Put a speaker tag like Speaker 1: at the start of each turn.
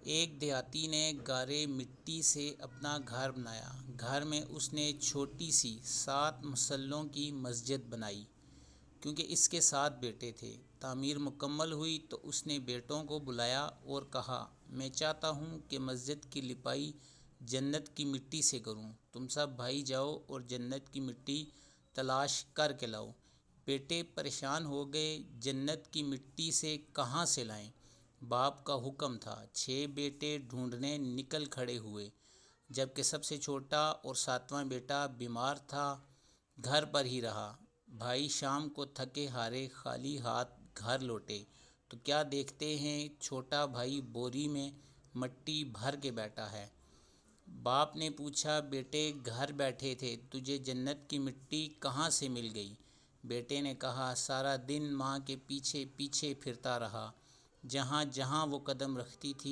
Speaker 1: ایک دیہاتی نے گارے مٹی سے اپنا گھر بنایا۔ گھر میں اس نے چھوٹی سی 7 مسلوں کی مسجد بنائی کیونکہ اس کے 7 بیٹے تھے۔ تعمیر مکمل ہوئی تو اس نے بیٹوں کو بلایا اور کہا، میں چاہتا ہوں کہ مسجد کی لپائی جنت کی مٹی سے کروں۔ تم سب بھائی جاؤ اور جنت کی مٹی تلاش کر کے لاؤ۔ بیٹے پریشان ہو گئے، جنت کی مٹی سے کہاں سے لائیں؟ باپ کا حکم تھا۔ 6 بیٹے ڈھونڈنے نکل کھڑے ہوئے، جبکہ سب سے چھوٹا اور 7واں بیٹا بیمار تھا، گھر پر ہی رہا۔ بھائی شام کو تھکے ہارے خالی ہاتھ گھر لوٹے تو کیا دیکھتے ہیں، چھوٹا بھائی بوری میں مٹی بھر کے بیٹھا ہے۔ باپ نے پوچھا، بیٹے گھر بیٹھے تھے، تجھے جنت کی مٹی کہاں سے مل گئی؟ بیٹے نے کہا، سارا دن ماں کے پیچھے پیچھے پھرتا رہا، جہاں جہاں وہ قدم رکھتی تھی